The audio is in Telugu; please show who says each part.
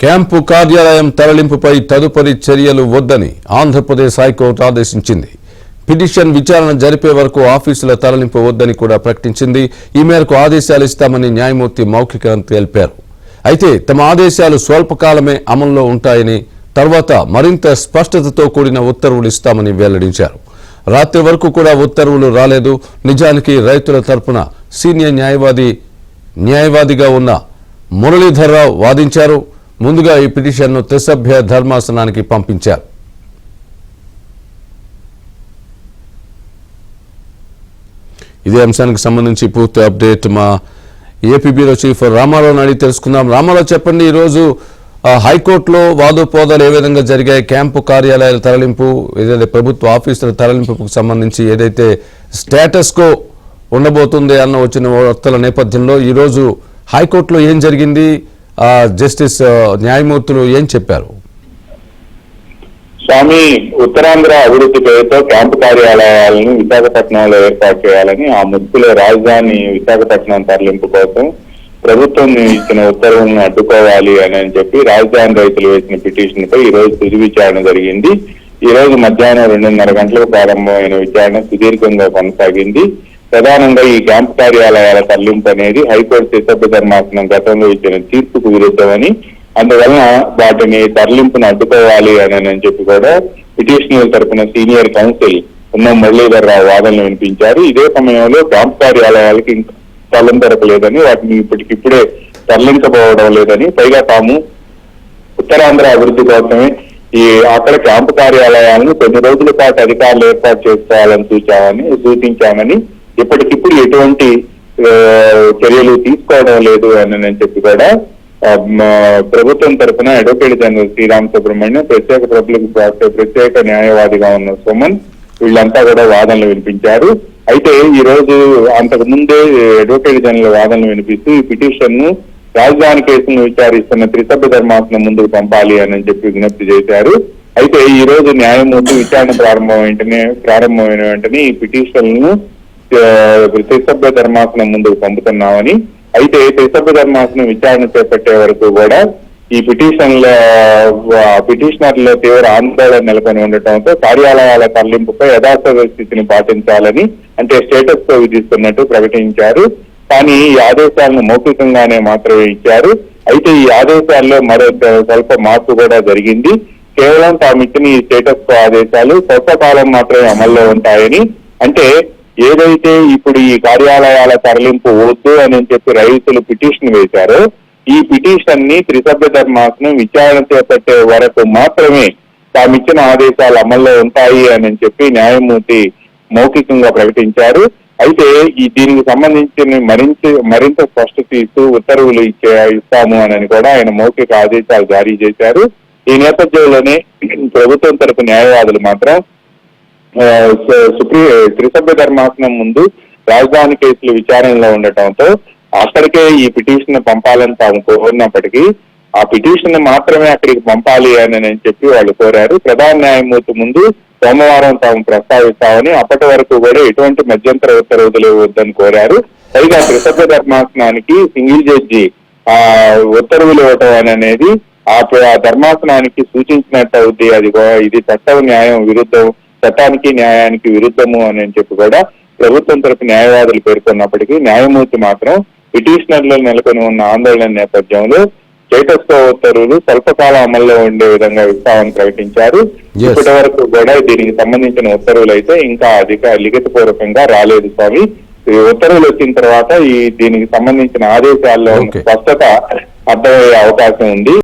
Speaker 1: క్యాంపు కార్యాలయం తరలింపుపై తదుపరి చర్యలు వద్దని ఆంధ్రప్రదేశ్ హైకోర్టు ఆదేశించింది. పిటిషన్ విచారణ జరిపే వరకు ఆఫీసుల తరలింపు వద్దని కూడా ప్రకటించింది. ఈ మేరకు ఆదేశాలు ఇస్తామని న్యాయమూర్తి మౌఖికంగా తెలిపారు. అయితే తమ ఆదేశాలు స్వల్పకాలమే అమల్లో ఉంటాయని, తర్వాత మరింత స్పష్టతతో కూడిన ఉత్తర్వులు ఇస్తామని వెల్లడించారు. రాత్రి వరకు కూడా ఉత్తర్వులు రాలేదు. నిజానికి రైతుల తరపున సీనియర్ న్యాయవాదిగా ఉన్న మురళీధర్రావు వాదించారు. ముందుగా ఈ పిటిషన్ను త్రిసభ్య ధర్మాసనానికి పంపించారు. ఇదే అంశానికి సంబంధించి పూర్తి అప్డేట్ మా ఏపీ బ్యూరో చీఫ్ రామారావు అడిగి తెలుసుకుందాం. రామారావు, చెప్పండి, ఈరోజు హైకోర్టులో వాదోపోదాలు ఏ విధంగా జరిగాయి? క్యాంపు కార్యాలయాల తరలింపు, ఏదైతే ప్రభుత్వ ఆఫీసుల తరలింపుకు సంబంధించి ఏదైతే స్టేటస్ కో ఉండబోతుంది అన్న వచ్చిన వార్తల నేపథ్యంలో ఈరోజు హైకోర్టులో ఏం జరిగింది? జస్టిస్ న్యాయమూర్తులు ఏం చెప్పారు?
Speaker 2: స్వామి, ఉత్తరాంధ్ర అభివృద్ధి పేరుతో క్యాంపు కార్యాలయాలను విశాఖపట్నంలో ఏర్పాటు చేయాలని, ఆ ముప్పులో రాజధాని విశాఖపట్నం తరలింపు కోసం ప్రభుత్వం ఇచ్చిన ఉత్తర్వులను అడ్డుకోవాలి అని చెప్పి రాజధాని రైతులు వేసిన పిటిషన్ పై ఈ రోజు తుది విచారణ జరిగింది. ఈ రోజు మధ్యాహ్నం 2:30 గంటలకు ప్రారంభమైన విచారణ సుదీర్ఘంగా కొనసాగింది. ప్రధానంగా ఈ క్యాంపు కార్యాలయాల తరలింపు అనేది హైకోర్టు త్రిసభ్య ధర్మాసనం గతంలో ఇచ్చిన తీర్పుకు విరుద్ధమని, అందువలన వాటిని తరలింపును అడ్డుకోవాలి అని చెప్పి కూడా పిటిషనర్ల తరఫున సీనియర్ కౌన్సిల్ ఉన్న మురళీధర్రావు వాదనలు వినిపించారు. ఇదే సమయంలో క్యాంపు కార్యాలయాలకి ఇంకా స్థలం దొరకలేదని, వాటిని ఇప్పటికిప్పుడే తరలించబోవడం లేదని, పైగా తాము ఉత్తరాంధ్ర అభివృద్ధి కోసమే అక్కడ క్యాంపు కార్యాలయాలను కొన్ని రోజుల పాటు అధికారులు ఏర్పాటు చేసుకోవాలని సూచించామని, ఇప్పటికిప్పుడు ఎటువంటి చర్యలు తీసుకోవడం లేదు అని చెప్పి కూడా ప్రభుత్వం తరఫున అడ్వకేట్ జనరల్ శ్రీరామ్ సుబ్రహ్మణ్యం, ప్రత్యేక న్యాయవాదిగా ఉన్న సుమన్, వీళ్ళంతా కూడా వాదనలు వినిపించారు. అయితే ఈ రోజు అంతకు ముందే అడ్వకేట్ జనరల్ వాదనలు వినిపిస్తూ ఈ పిటిషన్ ను రాజధాని కేసును విచారిస్తున్న త్రిసభ్య ధర్మాసనం ముందుకు పంపాలి అని చెప్పి విజ్ఞప్తి చేశారు. అయితే ఈ రోజు న్యాయమూర్తి విచారణ ప్రారంభమైన వెంటనే ఈ పిటిషన్ ను త్రిసభ్య ధర్మాసనం ముందుకు పంపుతున్నామని, అయితే త్రిసభ్య ధర్మాసనం విచారణ చేపట్టే వరకు కూడా ఈ పిటిషనర్ల తీవ్ర ఆందోళన నెలకొని ఉండటంతో కార్యాలయాల తరలింపుపై యథాతథ స్థితిని పాటించాలని, అంటే స్టేటస్ కో విధిస్తున్నట్టు ప్రకటించారు. కానీ ఈ ఆదేశాలను మౌఖికంగానే మాత్రమే ఇచ్చారు. అయితే ఈ ఆదేశాల్లో మరో స్వల్ప మార్పు కూడా జరిగింది. కేవలం తాము ఇచ్చిన ఈ స్టేటస్ కో ఆదేశాలు స్వల్పకాలం మాత్రమే అమల్లో ఉంటాయని, అంటే ఏదైతే ఇప్పుడు ఈ కార్యాలయాల తరలింపు వద్దు అని చెప్పి రైతులు పిటిషన్ వేశారో, ఈ పిటిషన్ ని త్రిసభ్య ధర్మాసనం విచారణ చేపట్టే వరకు మాత్రమే తామిచ్చిన ఆదేశాలు అమల్లో ఉంటాయి అని చెప్పి న్యాయమూర్తి మౌఖికంగా ప్రకటించారు. అయితే దీనికి సంబంధించిన మరింత స్పష్టత ఇస్తూ ఉత్తర్వులు ఇస్తాము అని కూడా ఆయన మౌఖిక ఆదేశాలు జారీ చేశారు. ఈ నేపథ్యంలోనే ప్రభుత్వం తరపు న్యాయవాదులు మాత్రం త్రిసభ్య ధర్మాసనం ముందు రాజధాని కేసులు విచారణలో ఉండటంతో అక్కడికే ఈ పిటిషన్ పంపాలని తాము కోరినప్పటికీ ఆ పిటిషన్ మాత్రమే అక్కడికి పంపాలి అని చెప్పి వాళ్ళు కోరారు. ప్రధాన న్యాయమూర్తి ముందు సోమవారం తాము ప్రస్తావిస్తామని, అప్పటి వరకు కూడా ఎటువంటి మధ్యంతర ఉత్తర్వులు వద్దని కోరారు. పైగా త్రిసభ్య ధర్మాసనానికి సింగిల్ జడ్జి ఉత్తర్వులు ఇవ్వటం అనేది ఆ ధర్మాసనానికి సూచించినట్టు అవుద్ది. ఇది చట్టానికి న్యాయానికి విరుద్ధము అని చెప్పి కూడా ప్రభుత్వం తరపు న్యాయవాదులు పేర్కొన్నప్పటికీ న్యాయమూర్తి మాత్రం పిటిషనర్లు నెలకొని ఉన్న ఆందోళన నేపథ్యంలో స్టేటస్ కో ఉత్తర్వులు స్వల్పకాల అమల్లో ఉండే విధంగా ఇస్తామని ప్రకటించారు. ఇప్పటి వరకు కూడా దీనికి సంబంధించిన ఉత్తర్వులు అయితే ఇంకా లిఖితపూర్వకంగా రాలేదు స్వామి. ఉత్తర్వులు వచ్చిన తర్వాత దీనికి సంబంధించిన ఆదేశాల్లో స్పష్టత అర్థమయ్యే అవకాశం ఉంది.